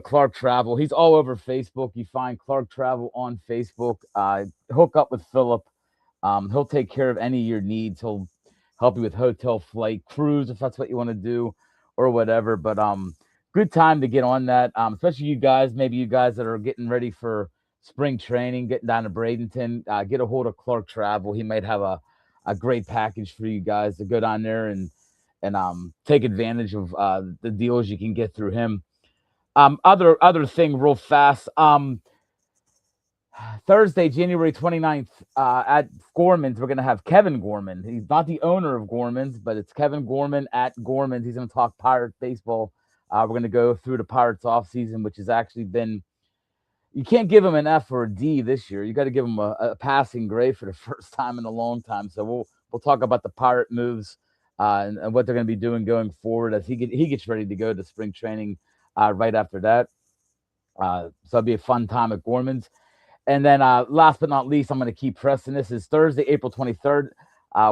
Clark Travel. He's all over Facebook. You find Clark Travel on Facebook. Hook up with Philip. He'll take care of any of your needs. He'll help you with hotel, flight, cruise if that's what you want to do, or whatever. But good time to get on that. Especially you guys, maybe you guys that are getting ready for spring training, getting down to Bradenton. Get a hold of Clark Travel. He might have a great package for you guys to go down there and take advantage of the deals you can get through him. Other thing real fast. Thursday, January 29th, at Gorman's, we're going to have Kevin Gorman. He's not the owner of Gorman's, but it's Kevin Gorman at Gorman's. He's going to talk Pirate baseball. We're going to go through the Pirates offseason, which has actually been, you can't give him an F or a D this year. You got to give him a passing grade for the first time in a long time. So we'll talk about the Pirate moves and what they're going to be doing going forward as he gets ready to go to spring training right after that. So it'll be a fun time at Gorman's. And then last but not least, I'm going to keep pressing this. Is Thursday, April 23rd.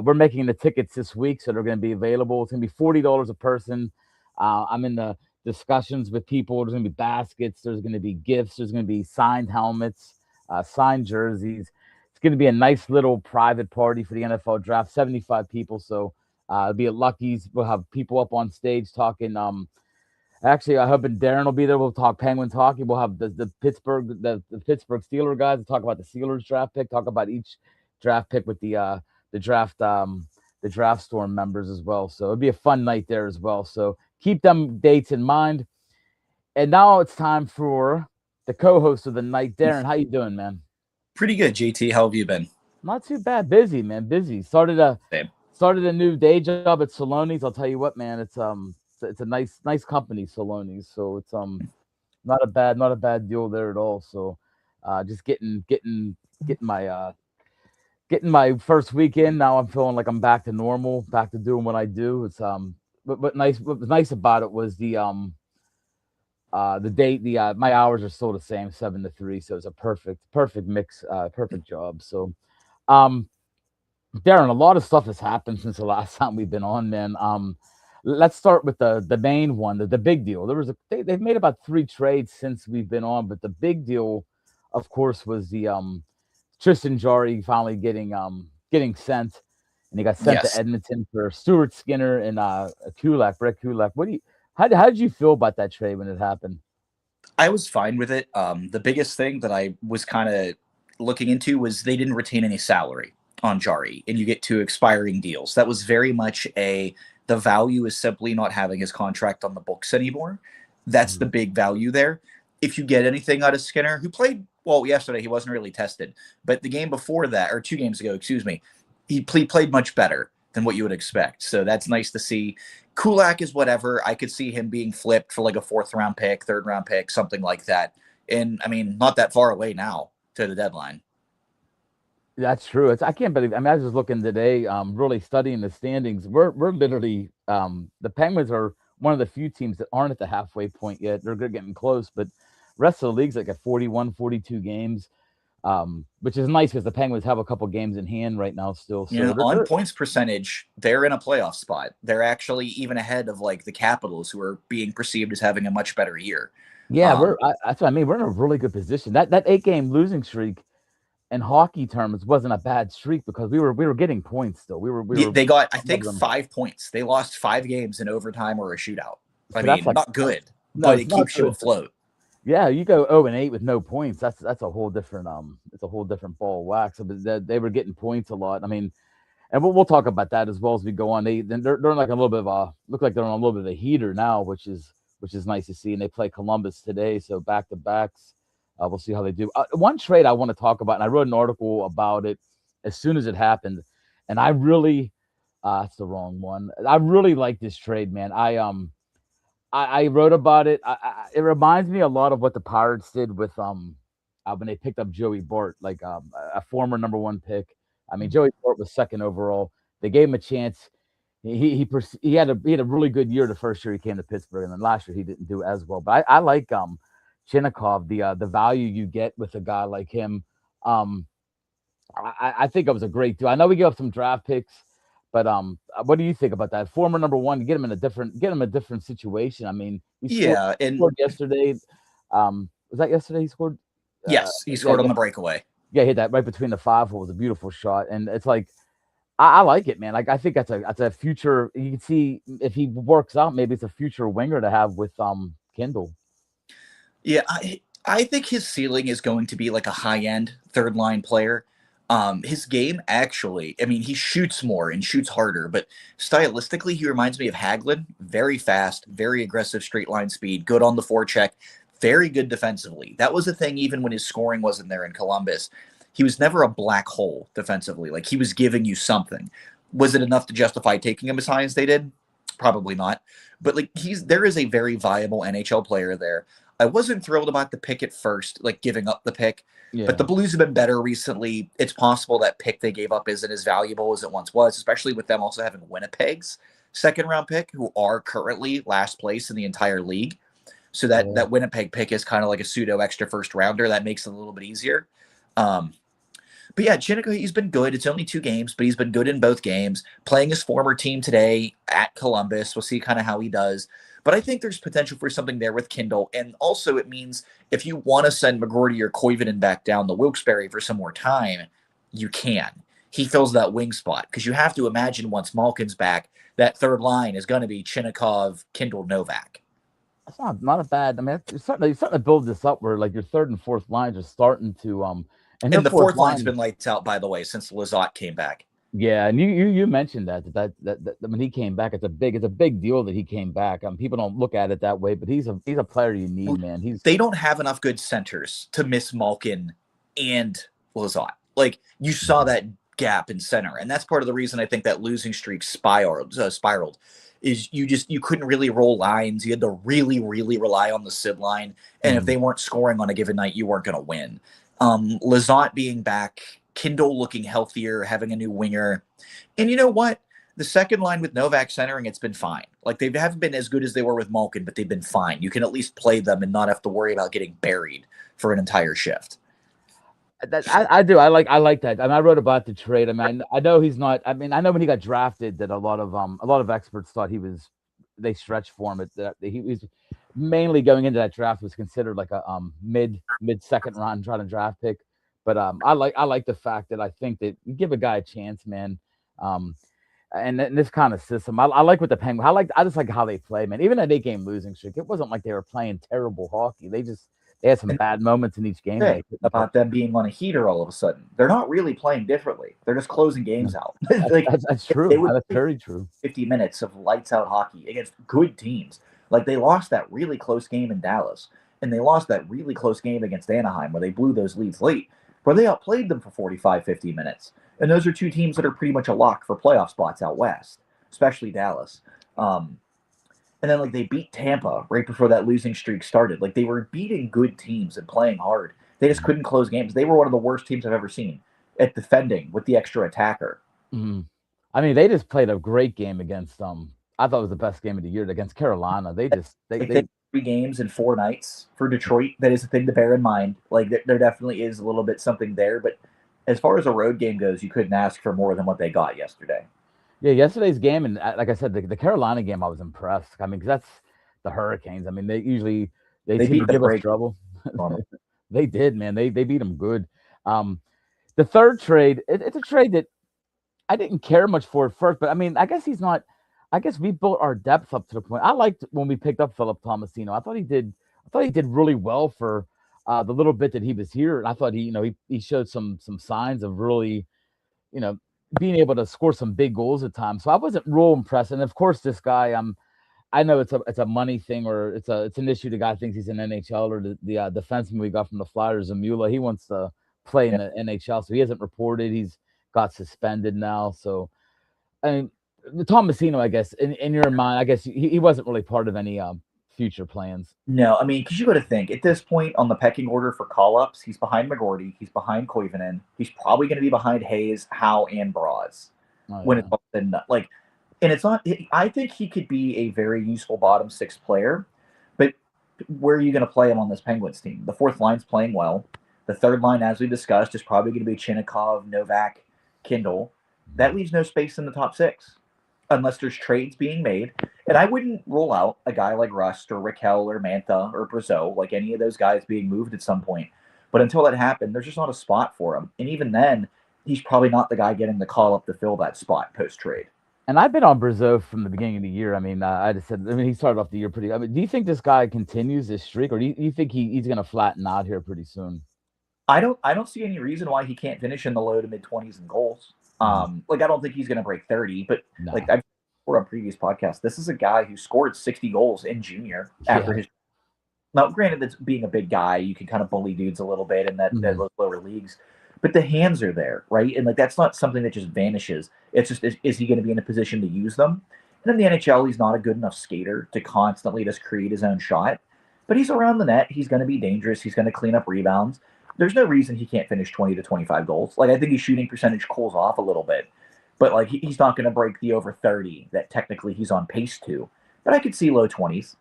We're making the tickets this week, so they're going to be available. It's going to be $40 a person. I'm in the discussions with people. There's going to be baskets. There's going to be gifts. There's going to be signed helmets, signed jerseys. It's going to be a nice little private party for the NFL draft. 75 people, so it'll be at Lucky's. We'll have people up on stage talking. Actually, I hope Darren will be there. We'll talk Penguins hockey. We'll have the Pittsburgh Steelers guys to talk about the Steelers draft pick. Talk about each draft pick with the draft storm members as well. So it'll be a fun night there as well. So keep them dates in mind. And now it's time for the co-host of the night, Darren. How you doing, man? Pretty good, JT. How have you been? Not too bad. Busy, man. Busy. Started a new day job at Saloni's. I'll tell you what, man. It's a nice company, Saloni's. So it's not a bad deal there at all. So just getting my first weekend. Now I'm feeling like I'm back to normal, back to doing what I do. It's what was nice about it was the my hours are still the same, 7 to 3. So it's a perfect mix, perfect job. So Darren, a lot of stuff has happened since the last time we've been on, man. Let's start with the main one, the big deal. They've made about 3 trades since we've been on, but the big deal, of course, was the Tristan Jarry finally getting sent, and he got sent to Edmonton for Stuart Skinner and Brett Kulak. How did you feel about that trade when it happened? I was fine with it. The biggest thing that I was kind of looking into was they didn't retain any salary on Jarry, and you get 2 expiring deals. That was very much the value is simply not having his contract on the books anymore. That's the big value there. If you get anything out of Skinner, who played well yesterday, he wasn't really tested, but the game before that, or 2 games ago, excuse me, he played much better than what you would expect. So that's nice to see. Kulak is whatever. I could see him being flipped for like a 4th round pick, 3rd round pick, something like that. And I mean, not that far away now to the deadline. That's true. I can't believe. I mean, I was just looking today, really studying the standings. We're literally the Penguins are one of the few teams that aren't at the halfway point yet. They're getting close, but rest of the league's like at 41, 42 games, which is nice because the Penguins have a couple games in hand right now still. So on points percentage, they're in a playoff spot. They're actually even ahead of like the Capitals, who are being perceived as having a much better year. Yeah, that's what I mean. We're in a really good position. That 8-game losing streak in hockey terms wasn't a bad streak because we were getting points still. They got, I think, 5 points. They lost 5 games in overtime or a shootout. I mean, not good, but it keeps you afloat. Yeah, you go 0-8 with no points. That's a whole different it's a whole different ball of wax. But they were getting points a lot. I mean, and we'll talk about that as well as we go on. They're like a little bit of look like they're on a little bit of a heater now, which is nice to see. And they play Columbus today, so back to backs. We'll see how they do. One trade I want to talk about, and I wrote an article about it as soon as it happened, and I really that's the wrong one. I really like this trade, man. I wrote about it. It reminds me a lot of what the Pirates did with when they picked up Joey Bart, like a former number 1 pick. I mean, Joey Bart was 2nd overall. They gave him a chance. He had a really good year the first year he came to Pittsburgh, and then last year he didn't do as well. But I like Chinnikov, the value you get with a guy like him. I think it was a great deal. I know we gave up some draft picks, but what do you think about that? Former number 1, get him a different situation. I mean, he scored yesterday. Was that yesterday he scored? Yes, he Yeah, scored on the breakaway. yeah, he hit that right between the 5 hole. It was a beautiful shot, and it's like I like it, man. Like I think that's a future. You can see if he works out, maybe it's a future winger to have with Kindle. Yeah, I think his ceiling is going to be like a high end third line player. His game actually, I mean, he shoots more and shoots harder, but stylistically, he reminds me of Hagelin. Very fast, very aggressive straight line speed, good on the forecheck, very good defensively. That was the thing, even when his scoring wasn't there in Columbus. He was never a black hole defensively. Like he was giving you something. Was it enough to justify taking him as high as they did? Probably not. But like there is a very viable NHL player there. I wasn't thrilled about the pick at first, like giving up the pick, but Yeah, the Blues have been better recently. It's possible that pick they gave up isn't as valuable as it once was, especially with them also having Winnipeg's second round pick, who are currently last place in the entire league. So yeah. that Winnipeg pick is kind of like a pseudo extra first rounder. That makes it a little bit easier. Um, but yeah, Chinico, he's been good. It's only 2 games, but he's been good in both games. Playing his former team today at Columbus. We'll see kind of how he does. But I think there's potential for something there with Kindle. And also it means if you want to send McGroarty or Koivunen back down the Wilkes-Barre for some more time, you can. He fills that wing spot. Because you have to imagine once Malkin's back, that third line is going to be Chinnikov, Kindle, Novak. That's not a bad. I mean, you're starting to build this up where like your third and fourth lines are starting to and their And the fourth fourth line's line. been lights out, by the way, since Lizotte came back. Yeah, and you mentioned that when he came back, it's a big deal that he came back. People don't look at it that way, but he's a player you need, man. They don't have enough good centers to miss Malkin and Lizotte. Like you saw that gap in center, and that's part of the reason I think that losing streak spiraled. Is you couldn't really roll lines. You had to really rely on the Sid line, and if they weren't scoring on a given night, you weren't going to win. Lizotte being back, Kindle looking healthier, having a new winger, and you know what? The second line with Novak centering, it's been fine. Like they haven't been as good as they were with Malkin, but they've been fine. You can at least play them and not have to worry about getting buried for an entire shift. I do. I like that. I mean, I wrote about the trade. I mean, I know he's not. I mean, I know when he got drafted that a lot of experts thought they stretched for him. That he was mainly going into that draft was considered like a mid second round trying to draft pick. But I like the fact that I think that you give a guy a chance, man. And this kind of system, I like what the Penguins. I just like how they play, man. Even that 8-game losing streak, it wasn't like they were playing terrible hockey. They had some bad moments in each game. About them being on a heater all of a sudden, they're not really playing differently. They're just closing games out. Like, that's true. That's very true. 50 minutes of lights out hockey against good teams. Like they lost that really close game in Dallas, and they lost that really close game against Anaheim where they blew those leads late, where they outplayed them for 45, 50 minutes. And those are two teams that are pretty much a lock for playoff spots out west, especially Dallas. And then like they beat Tampa right before that losing streak started. Like they were beating good teams and playing hard. They just couldn't close games. They were one of the worst teams I've ever seen at defending with the extra attacker. Mm-hmm. I mean, they just played a great game against I thought it was the best game of the year against Carolina. They 3 games in 4 nights for Detroit. That is a thing to bear in mind. Like there definitely is a little bit something there, but as far as a road game goes, you couldn't ask for more than what they got yesterday. Yeah, yesterday's game, and like I said, the Carolina game, I was impressed. I mean, because that's the Hurricanes. I mean, they usually they seem to give us trouble. They did, man. They beat them good. The third trade, it's a trade that I didn't care much for at first, but I mean, I guess he's not. I guess we built our depth up to the point. I liked when we picked up Philip Tomasino. I thought he did really well for the little bit that he was here, and I thought he showed some signs of really, being able to score some big goals at times. So I wasn't real impressed. And of course, this guy, I know it's a money thing, or it's an issue. The guy thinks he's an NHL, or the defenseman we got from the Flyers, Zamula. He wants to play in the NHL, so he hasn't reported. He's got suspended now. So, I mean, the Tomasino, I guess, in your mind, I guess he wasn't really part of any future plans. No, I mean, because you got to think at this point on the pecking order for call-ups, he's behind McGroarty, he's behind Koivunen, he's probably going to be behind Hayes, Howe, and Braz. When it's been like, and it's not. I think he could be a very useful bottom 6 player, but where are you going to play him on this Penguins team? The fourth line's playing well. The third line, as we discussed, is probably going to be Chinnikov, Novak, Kindle. That leaves no space in the top 6. unless there's trades being made. And I wouldn't rule out a guy like Rust or Raquel or Mantha or Brazeau, like any of those guys being moved at some point. But until that happened, there's just not a spot for him. And even then, he's probably not the guy getting the call up to fill that spot post trade. And I've been on Brazeau from the beginning of the year. I mean, I just said, I mean, he started off the year pretty. I mean, do you think this guy continues this streak, or do you think he's going to flatten out here pretty soon? I don't see any reason why he can't finish in the low to mid 20s in goals. Like I don't think he's going to break 30, but No. like I've for a previous podcast, this is a guy who scored 60 goals in junior after his. Now, granted, that's being a big guy, you can kind of bully dudes a little bit in that those lower leagues, but the hands are there, right? And like that's not something that just vanishes. It's just is he going to be in a position to use them? And in the NHL, he's not a good enough skater to constantly just create his own shot, but he's around the net. He's going to be dangerous. He's going to clean up rebounds. There's no reason he can't finish 20 to 25 goals. Like I think his shooting percentage cools off a little bit, but like he's not going to break the over 30 that technically he's on pace to. But I could see low 20s,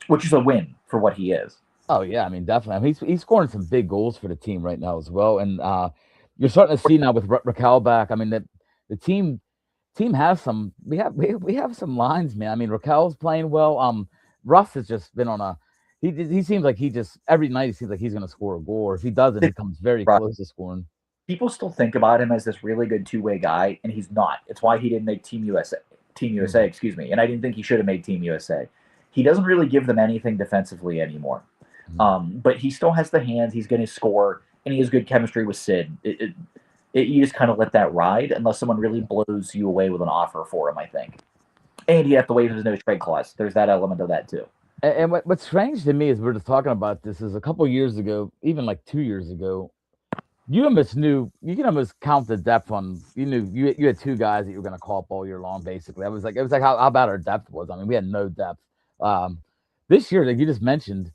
which is a win for what he is. Oh yeah, I mean definitely. I mean, he's scoring some big goals for the team right now as well, and you're starting to see now with Raquel back. I mean, the team has some. We have some lines, man. I mean, Raquel's playing well. Russ has just been on a. He seems like he just every night he seems like he's going to score a goal. Or if he doesn't, he comes very close to scoring. People still think about him as this really good two-way guy, and he's not. It's why he didn't make Team USA. Excuse me. And I didn't think he should have made Team USA. He doesn't really give them anything defensively anymore. But he still has the hands. He's going to score, and he has good chemistry with Sid. You just kind of let that ride unless someone really blows you away with an offer for him, I think. And you have to waive his no trade clause. There's that element of that too. And what's strange to me is we're just talking about this is a couple years ago, even like 2 years ago, you almost knew you can almost count the depth on you had two guys that you were going to call up all year long. Basically, it was like how bad our depth was. I mean, we had no depth. This year, like you just mentioned,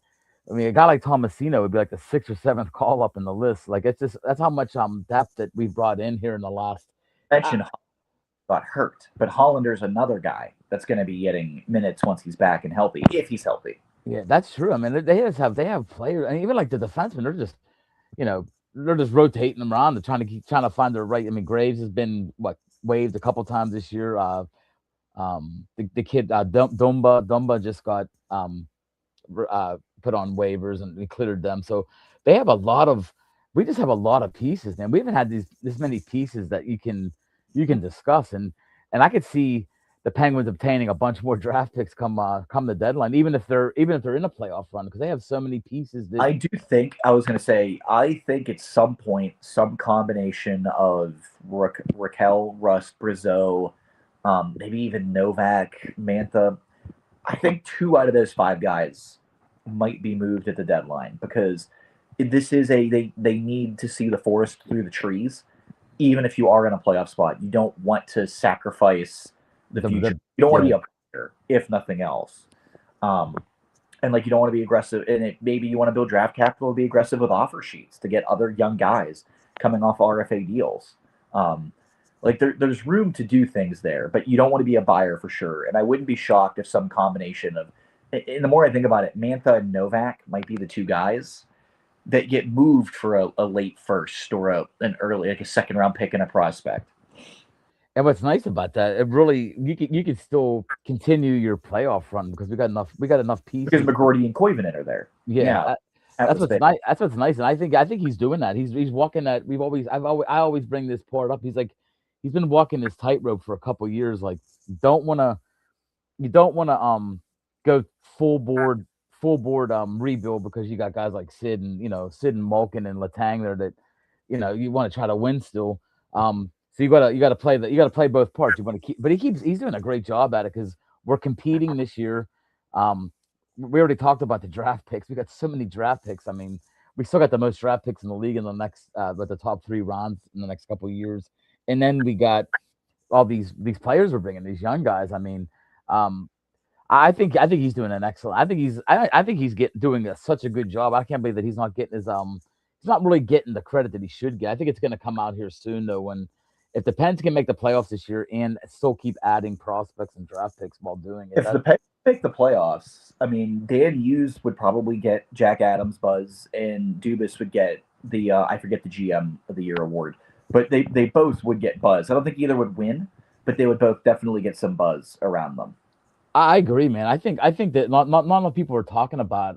I mean, a guy like Tomasino would be like the sixth or seventh call up in the list. Like that's how much depth that we've brought in here in the last. Mention got hurt, but Hollander's another guy that's going to be getting minutes once he's back and healthy, if he's healthy. Yeah, that's true. I mean, they have players, and even like the defensemen, they're just they're just rotating them around. They're trying to find their right. I mean, Graves has been waived a couple times this year. The kid Dumba just got put on waivers and we cleared them. So they have we just have a lot of pieces, man. We haven't had this many pieces that you can discuss, and I could see the Penguins obtaining a bunch more draft picks come the deadline, even if they're in a playoff run, because they have so many pieces. I think at some point, some combination of Raquel, Rust, Brazeau, maybe even Novak, Mantha. I think 2 out of those 5 guys might be moved at the deadline because this is they need to see the forest through the trees. Even if you are in a playoff spot, you don't want to sacrifice the future. You don't want to be a player, if nothing else. And like you don't want to be aggressive. And maybe you want to build draft capital, be aggressive with offer sheets to get other young guys coming off RFA deals. Like there's room to do things there, but you don't want to be a buyer for sure. And I wouldn't be shocked if some combination of, and the more I think about it, Mantha and Novak might be the 2 guys that get moved for a late first or an early, like a second round pick and a prospect. And what's nice about that, it really you can still continue your playoff run because we got enough pieces. Because McGroarty and Koivunen are there. Yeah. That's what's nice. That's what's nice, and I think he's doing that. He's walking that. I always bring this part up. He's been walking this tightrope for a couple years. Like you don't want to go full board rebuild because you got guys like Sid and Malkin and Letang there that you want to try to win still. So you gotta play both parts. You want to keep, but he's doing a great job at it because we're competing this year. We already talked about the draft picks. We got so many draft picks. I mean, we still got the most draft picks in the league in the next, with the top 3 rounds in the next couple of years. And then we got all these players we're bringing, these young guys. I mean, I think he's doing an excellent. I think he's doing such a good job. I can't believe that he's not getting he's not really getting the credit that he should get. I think it's going to come out here soon though if the Pens can make the playoffs this year and still keep adding prospects and draft picks while doing it. If the Pens make the playoffs, I mean, Dan Hughes would probably get Jack Adams buzz, and Dubas would get I forget the GM of the Year award, but they both would get buzz. I don't think either would win, but they would both definitely get some buzz around them. I agree, man. I think that not enough people are talking about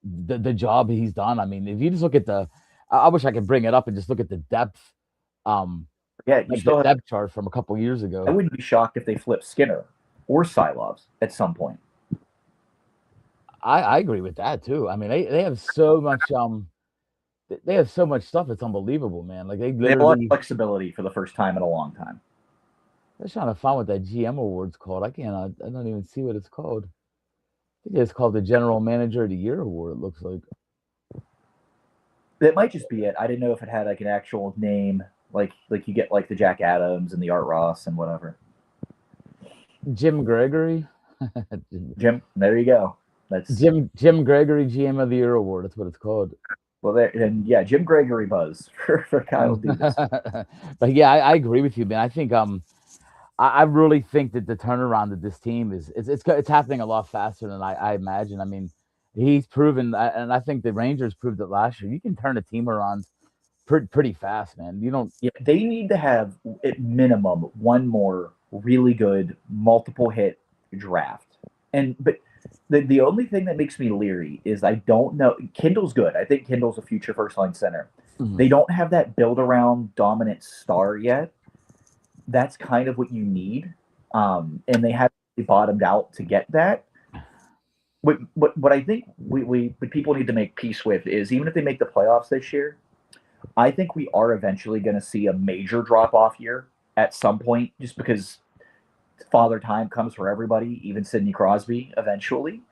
the job he's done. I mean, if you just look at I wish I could bring it up and just look at the depth, um, Yeah, you like the still have, depth chart from a couple years I ago. wouldn't be shocked if they flip Skinner or Silovs at some point. I agree with that too. I mean, they have so much they have so much stuff. It's unbelievable, man. Like they They have a lot of literally. flexibility for the first time in a long time. I'm trying to find what that GM award's called. I can't. I don't even see what it's called. I think it's called the General Manager of the Year award. It looks like That might just be it. I didn't know if it had like an actual name, like you get like the Jack Adams and the Art Ross and whatever. Jim Gregory. Jim, there you go. That's Jim Gregory GM of the Year award. That's what it's called. well there, and yeah, Jim Gregory buzz for Kyle Dubas. But yeah, I agree with you, man. I think I really think that the turnaround of this team it's happening a lot faster than I imagine. I mean, he's proven, and I think the Rangers proved it last year. You can turn a team around pretty fast, man. You don't. Yeah, they need to have at minimum one more really good multiple hit draft. And but the only thing that makes me leery is I don't know. Kindle's good. I think Kindle's a future first line center. Mhm. They don't have that build around dominant star yet. That's kind of what you need. And they have bottomed out to get that. What I think what people need to make peace with is even if they make the playoffs this year, I think we are eventually going to see a major drop off year at some point, just because father time comes for everybody, even Sidney Crosby eventually.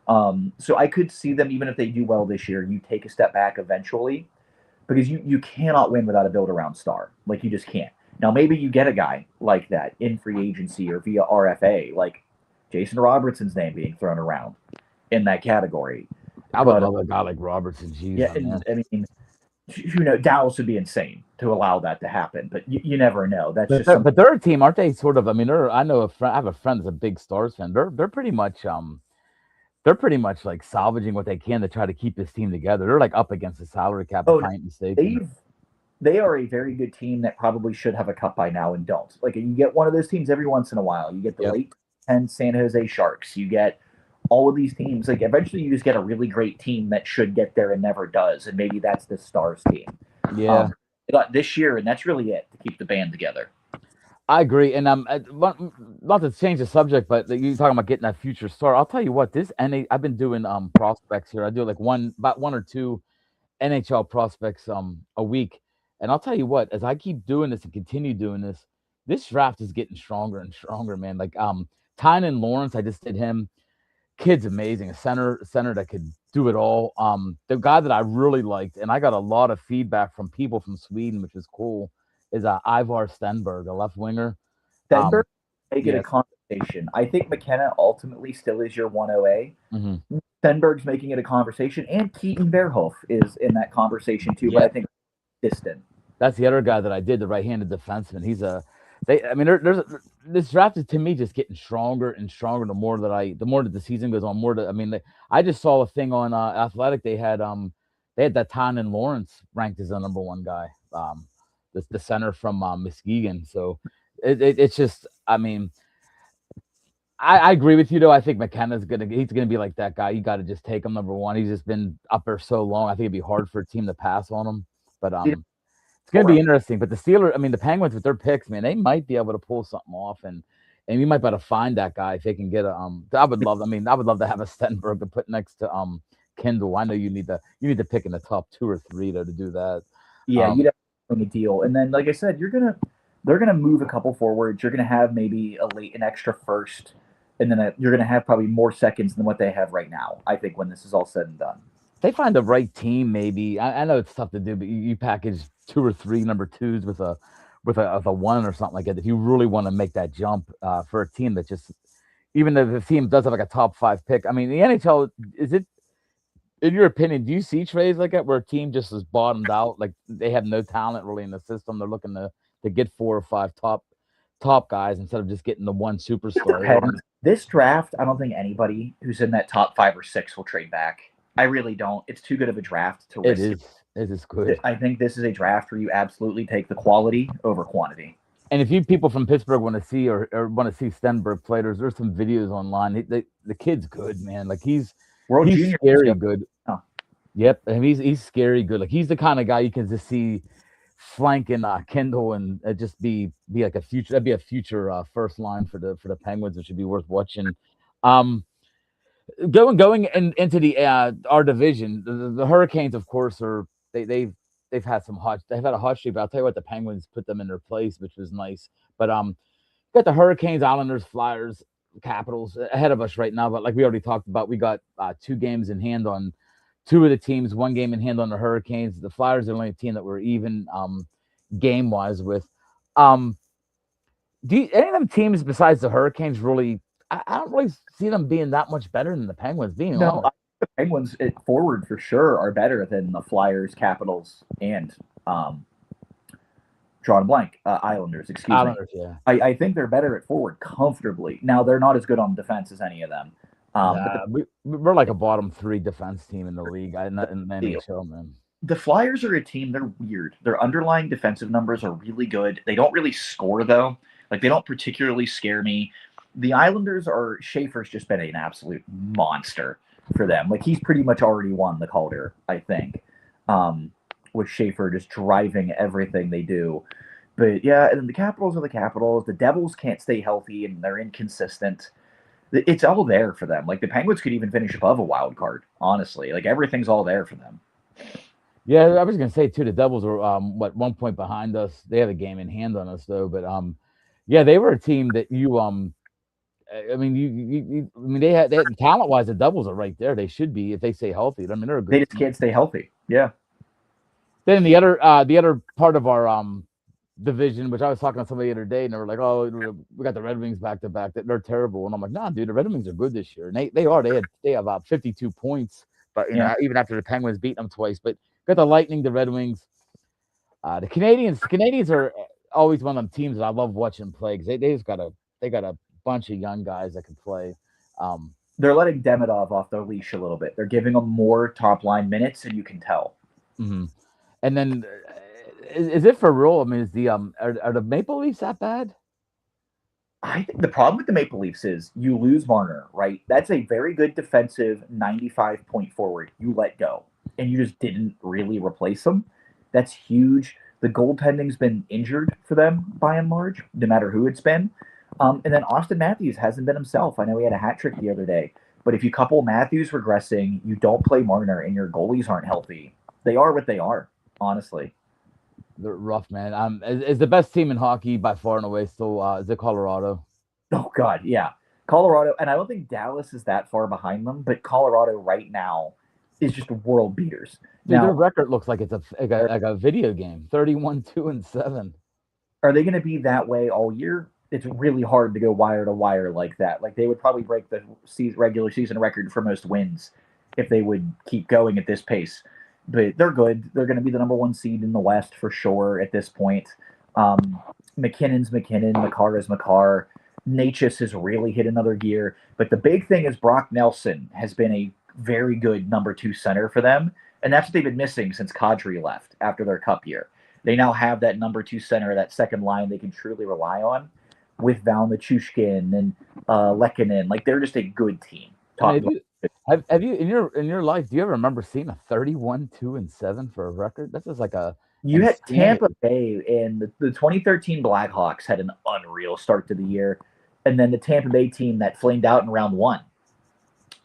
So I could see them, even if they do well this year, you take a step back eventually because you cannot win without a build around star. Like you just can't. Now maybe you get a guy like that in free agency or via RFA, like Jason Robertson's name being thrown around in that category. I would But love a guy like Robertson. Jeez, yeah, man. I mean, Dallas would be insane to allow that to happen, but you never know. That's But just something. they're a team, aren't they? Sort of. I mean, I know a friend. I have a friend that's a big Stars fan. They're pretty much like salvaging what they can to try to keep this team together. They're like up against the salary cap, if Oh, I ain't mistaken. they've they are a very good team that probably should have a cup by now and don't. Like you get one of those teams every once in a while. You get the Yep. late 10 San Jose Sharks. You get all of these teams. Like eventually, you just get a really great team that should get there and never does. And maybe that's the Stars team. Yeah. They got this year, and that's really it to keep the band together. I agree, and not to change the subject, but you talking about getting that future star. I'll tell you what, I've been doing prospects here. I do like about one or two NHL prospects a week, and I'll tell you what, as I keep doing this and continue doing this draft is getting stronger and stronger, man. Like Tynan Lawrence, I just did him. Kid's amazing, a center that could do it all. The guy that I really liked, and I got a lot of feedback from people from Sweden, which is cool, is Ivar Stenberg, a left winger. Denver, make it a Yes. conversation. I think McKenna ultimately still is your 1OA. Mm-hmm. Stenberg's making it a conversation, and Keaton Verhoef is in that conversation too, but I think distant. That's the other guy that I did, the right-handed defenseman. I mean, this draft is to me just getting stronger and stronger. The more that the season goes on, I just saw a thing on Athletic. They had that Tynan Lawrence ranked as the number one guy, the center from Muskegon. So it's just, I mean, I agree with you though. I think McKenna's he's gonna be like that guy. You got to just take him number one. He's just been up there so long. I think it'd be hard for a team to pass on him, but it's going to be interesting. But the Penguins with their picks, man, they might be able to pull something off, and we might be able to find that guy if they can get a. I would love to have a Stenberg to put next to Kindle. I know you need to pick in the top 2 or 3 to do that. Yeah, you'd have to make a deal, and then like I said, they're gonna move a couple forwards. You're gonna have maybe an extra first, and then you're gonna have probably more seconds than what they have right now. I think when this is all said and done. They find the right team, maybe. I know it's tough to do, but you package 2 or 3 number 2s with a 1 or something like that. If you really want to make that jump for a team that just, even if the team does have like a top 5 pick, I mean, the NHL, is it, in your opinion, do you see trades like that where a team just is bottomed out, like they have no talent really in the system? They're looking to get 4 or 5 top guys instead of just getting the one superstar. This draft, I don't think anybody who's in that top 5 or 6 will trade back. I really don't. It's too good of a draft to risk. It is good. I think this is a draft where you absolutely take the quality over quantity. And if you people from Pittsburgh want to see or want to see Stenberg play, there's some videos online. The kid's good, man. Like World he's Junior. scary good. Oh, Yep, and he's scary good. Like he's the kind of guy you can just see flanking Kendall and just be like a future. That'd be a future first line for the Penguins. It should be worth watching. Um, into the our division, the Hurricanes, of course, are they've had they've had a hot streak. But I'll tell you what, the Penguins put them in their place, which was nice. But got the Hurricanes, Islanders, Flyers, Capitals ahead of us right now. But like we already talked about, we got 2 games in hand on two of the teams, 1 game in hand on the Hurricanes. The Flyers are the only team that we're even game wise with. Um, any of them teams besides the Hurricanes really? I don't really see them being that much better than the Penguins. Being no, honest, the Penguins forward for sure are better than the Flyers, Capitals, and drawing a blank, Islanders. Excuse me. Islanders, yeah. I think they're better at forward comfortably. Now they're not as good on defense as any of them. But we're like a bottom 3 defense team in the league in the NHL, man. The Flyers are a team. They're weird. Their underlying defensive numbers are really good. They don't really score though. Like they don't particularly scare me. The Islanders are Schaefer's just been an absolute monster for them. Like he's pretty much already won the Calder, I think. With Schaefer just driving everything they do. But yeah, and the Capitals are the Capitals. The Devils can't stay healthy and they're inconsistent. It's all there for them. Like the Penguins could even finish above a wild card, honestly. Like everything's all there for them. Yeah, I was gonna say too, the Devils are 1 point behind us. They have a game in hand on us though, but yeah, they were a team that you I mean, I mean, they had talent wise, the Devils are right there. They should be if they stay healthy. I mean, they're a good. They just can't stay healthy. Yeah. Then the other part of our division, which I was talking to somebody the other day, and they were like, "Oh, we got the Red Wings back to back. They're terrible." And I'm like, "Nah, dude, the Red Wings are good this year. And they have about 52 points, but even after the Penguins beat them twice. But got the Lightning, the Red Wings, the Canadians. The Canadians are always one of them teams that I love watching play because they got a bunch of young guys that can play. They're letting Demidov off their leash a little bit. They're giving him more top line minutes, and you can tell. Mm-hmm. And then, is it for real? I mean, is the are the Maple Leafs that bad? I think the problem with the Maple Leafs is you lose Marner, right? That's a very good defensive 95-point forward. You let go, and you just didn't really replace him. That's huge. The goaltending's been injured for them by and large, no matter who it's been. And then Austin Matthews hasn't been himself. I know he had a hat trick the other day, but if you couple Matthews regressing, you don't play Marner, and your goalies aren't healthy. They are what they are, honestly. They're rough, man. Is the best team in hockey by far and away still is it Colorado? Oh God, yeah, Colorado, and I don't think Dallas is that far behind them, but Colorado right now is just world beaters. Dude, now, their record looks like it's like a video game, 31-2-7. Are they going to be that way all year? It's really hard to go wire to wire like that. Like they would probably break the regular season record for most wins if they would keep going at this pace. But they're good. They're going to be the number 1 seed in the West for sure at this point. McKinnon's McKinnon, Makar is Makar. Natchez has really hit another gear. But the big thing is Brock Nelson has been a very good number 2 center for them. And that's what they've been missing since Kadri left after their cup year. They now have that number 2 center, that second line they can truly rely on with Val Nichushkin and Lehkonen. Like they're just a good team. Have you in your life? Do you ever remember seeing a 31-2-7 for a record? That's just like a. You had Tampa Bay and the 2013 Blackhawks had an unreal start to the year, and then the Tampa Bay team that flamed out in round 1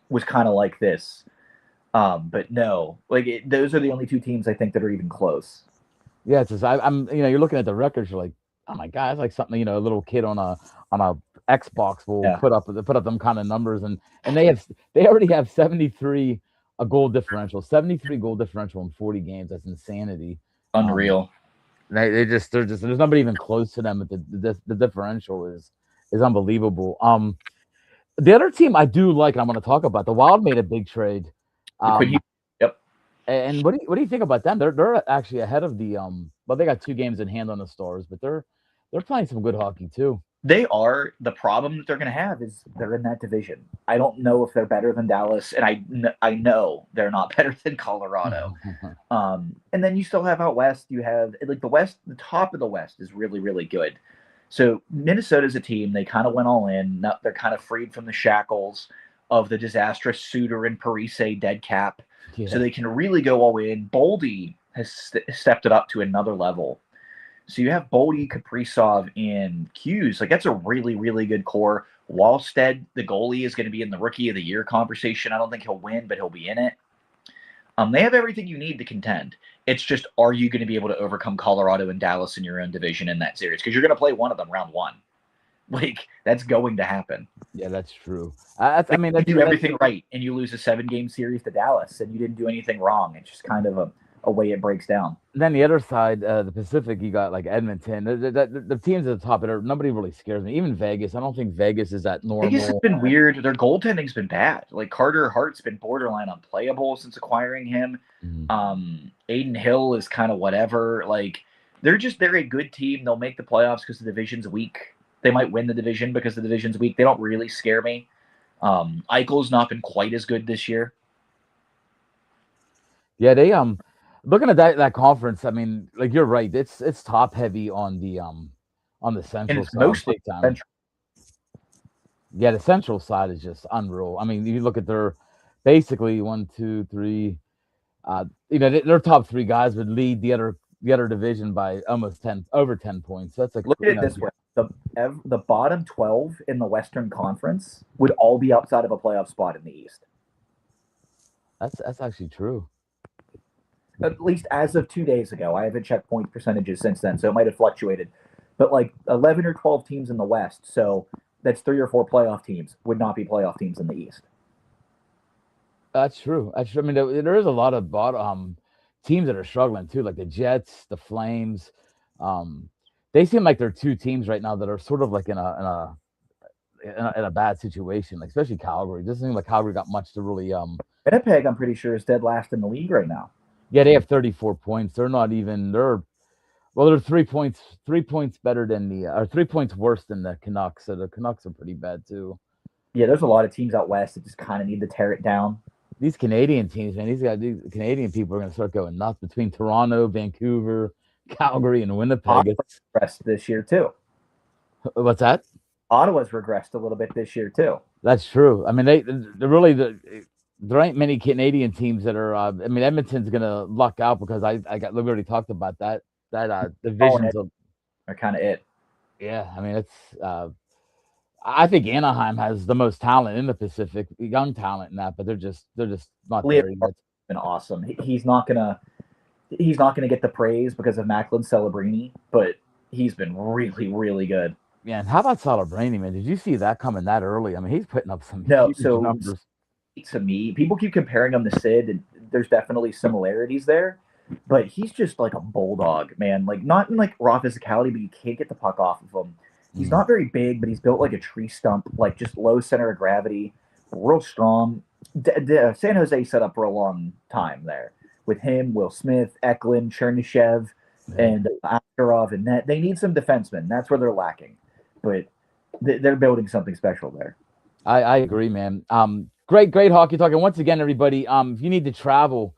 was kind of like this. But no, like those are the only 2 teams I think that are even close. Yeah, it's just I'm you're looking at the records, you're like, oh my God, it's like something a little kid on a Xbox will put up them kind of numbers, and they already have 73 a goal differential, 73 goal differential in 40 games. That's insanity. Unreal. They're just there's nobody even close to them. But the differential is unbelievable. The other team I do like, and I'm going to talk about, the Wild made a big trade. Yep. And what do you think about them? They're actually ahead of the well, they got 2 games in hand on the Stars, but they're playing some good hockey too. They are. The problem that they're going to have is they're in that division. I don't know if they're better than Dallas, and I know they're not better than Colorado. And then you still have out west. You have like the West. The top of the West is really, really good. So Minnesota's a team, they kind of went all in. Now they're kind of freed from the shackles of the disastrous Suter and Parise dead cap. So Yeah. they can really go all in. Boldy has stepped it up to another level. So you have Boldy, Kaprizov, and Hughes. Like, that's a really, really good core. Wallstead, the goalie, is going to be in the Rookie of the Year conversation. I don't think he'll win, but he'll be in it. They have everything you need to contend. It's just, are you going to be able to overcome Colorado and Dallas in your own division in that series? Because you're going to play one of them round one. Like, that's going to happen. Yeah, that's true. I mean, you do everything right, and you lose a 7-game series to Dallas, and you didn't do anything wrong. It's just kind of a way it breaks down. Then the other side, the Pacific, you got like Edmonton. The teams at the top of it, nobody really scares me. Even Vegas, I don't think Vegas is that normal. Vegas has been weird. Their goaltending's been bad. Like, Carter Hart's been borderline unplayable since acquiring him. Aiden Hill is kind of whatever. Like, they're a good team. They'll make the playoffs because the division's weak. They might win the division because the division's weak. They don't really scare me. Eichel's not been quite as good this year. Yeah, they looking at that conference. I mean, like, you're right. It's top heavy on the central And side. mostly Central. Yeah, the central side is just unreal. I mean, you look at their basically 1, 2, 3. Their top 3 guys would lead the other division by almost over 10 points. So that's like, look at it this way: the bottom 12 in the Western Conference would all be outside of a playoff spot in the East. That's actually true. At least as of 2 days ago. I haven't checked point percentages since then, so it might have fluctuated. But like 11 or 12 teams in the West, so that's 3 or 4 playoff teams, would not be playoff teams in the East. That's true. I mean, there is a lot of bottom teams that are struggling too, like the Jets, the Flames. They seem like they're 2 teams right now that are sort of like in a bad situation, like especially Calgary. It doesn't seem like Calgary got much to really. Winnipeg, I'm pretty sure, is dead last in the league right now. Yeah, they have 34 points. They're not even. They're 3 points better than or 3 points worse than the Canucks. So the Canucks are pretty bad too. Yeah, there's a lot of teams out west that just kind of need to tear it down. These Canadian teams, man, these Canadian people are going to start going nuts between Toronto, Vancouver, Calgary, and Winnipeg. Ottawa's regressed this year too. What's that? Ottawa's regressed a little bit this year too. That's true. I mean, they're really there ain't many Canadian teams that are. I mean, Edmonton's going to luck out because we already talked about that divisions are kind of it. Yeah, I mean, it's. I think Anaheim has the most talent in the Pacific, young talent in that, but they're just not there yet. Been awesome. He's not gonna get the praise because of Macklin Celebrini, but he's been really, really good. Yeah, and how about Celebrini, man? Did you see that coming that early? I mean, he's putting up some huge numbers. To me, people keep comparing him to Sid, and there's definitely similarities there, but he's just like a bulldog, man. Like, not in like raw physicality, but you can't get the puck off of him. He's not very big, but he's built like a tree stump, like just low center of gravity, real strong. San Jose set up for a long time there with him, Will Smith, Eklund, Chernishev, and Askarov and net. They need some defensemen. That's where they're lacking, but they're building something special there. I agree, man. Great hockey talk. And once again, everybody, if you need to travel,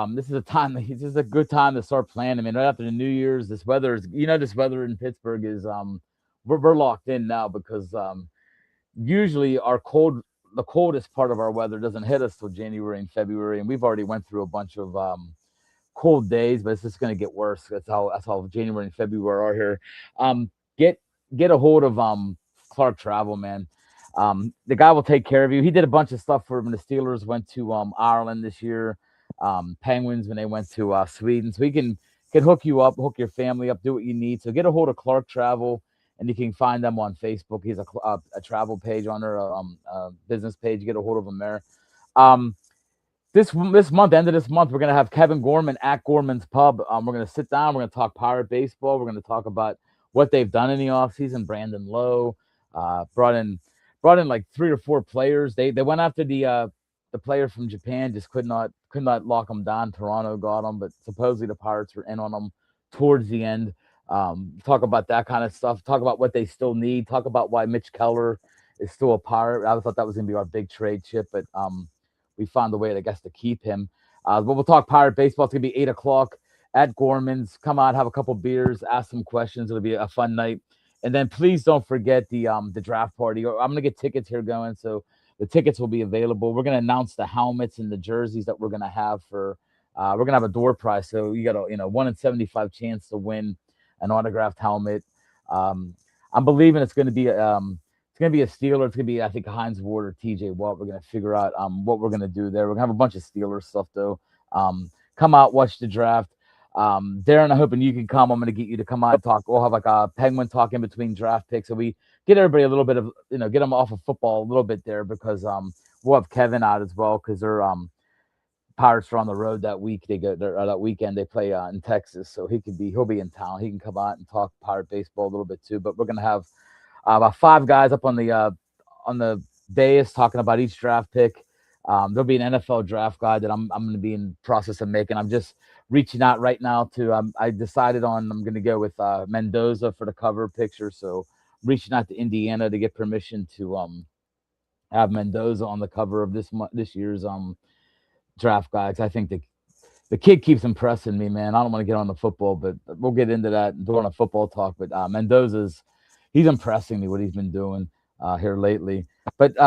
this is a good time to start planning. I mean, right after the New Year's, this weather in Pittsburgh is we're locked in now because usually the coldest part of our weather doesn't hit us till January and February, and we've already went through a bunch of cold days, but it's just going to get worse. That's how January and February are here. Get a hold of Clark Travel, man. The guy will take care of you. He did a bunch of stuff for him. The Steelers went to Ireland this year. Penguins when they went to Sweden, so he can hook you up, hook your family up, do what you need. So get a hold of Clark Travel. And you can find them on Facebook. He's a travel page on their business page. You get a hold of them there. This month, end of this month, we're going to have Kevin Gorman at Gorman's Pub. We're going to sit down. We're going to talk Pirate baseball. We're going to talk about what they've done in the offseason. Brandon Lowe brought in like 3 or 4 players. They went after the player from Japan, just could not lock them down. Toronto got them, but supposedly the Pirates were in on them towards the end. Talk about that kind of stuff. Talk about what they still need. Talk about why Mitch Keller is still a Pirate. I thought that was going to be our big trade chip, but we found a way, I guess, to keep him. But we'll talk Pirate baseball. It's going to be 8 o'clock at Gorman's. Come out, have a couple beers, ask some questions. It'll be a fun night. And then please don't forget the draft party. I'm gonna get tickets here going, so the tickets will be available. We're gonna announce the helmets and the jerseys that we're gonna have for. We're gonna have a door prize, so you got a 1 in 75 chance to win an autographed helmet. Um, I'm believing it's gonna be a Steeler. It's gonna be, I think, Heinz Ward or T.J. Watt. We're gonna figure out what we're gonna do there. We're gonna have a bunch of Steeler stuff though. Come out, watch the draft. Darren, I'm hoping you can come. I'm going to get you to come out and talk. We'll have like a Penguin talk in between draft picks, so we get everybody a little bit of get them off of football a little bit there because we'll have Kevin out as well because they're Pirates are on the road that week. They go that weekend. They play in Texas, so he'll be in town. He can come out and talk Pirate baseball a little bit too. But we're gonna have about 5 guys up on the dais talking about each draft pick. There'll be an NFL draft guide that I'm going to be in process of making. I'm just reaching out right now to. I decided on I'm going to go with Mendoza for the cover picture. So reaching out to Indiana to get permission to have Mendoza on the cover of this year's draft guides. I think the kid keeps impressing me, man. I don't want to get on the football, but we'll get into that during a football talk. But he's impressing me what he's been doing here lately. But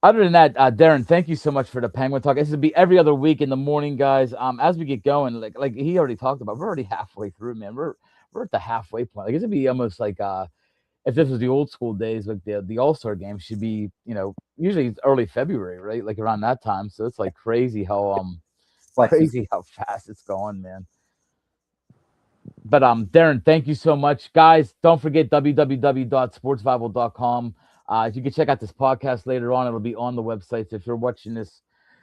other than that, Darren, thank you so much for the Penguin talk. This will be every other week in the morning, guys. As we get going, like he already talked about, we're already halfway through, man. We're at the halfway point. Like it's gonna be almost like if this was the old school days, like the All-Star game should be, usually it's early February, right? Like around that time. So it's like crazy how fast it's going, man. But Darren, thank you so much, guys. Don't forget www.sportsbible.com. You can check out this podcast later on. It'll be on the website. So if you're watching this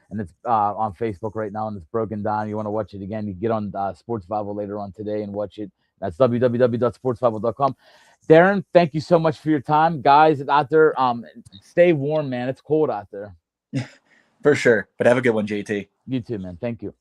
and it's on Facebook right now and it's broken down, you want to watch it again, you can get on Sports Bible later on today and watch it. That's www.sportsbible.com. Darren, thank you so much for your time, guys out there. Stay warm, man. It's cold out there. For sure. But have a good one, JT. You too, man. Thank you.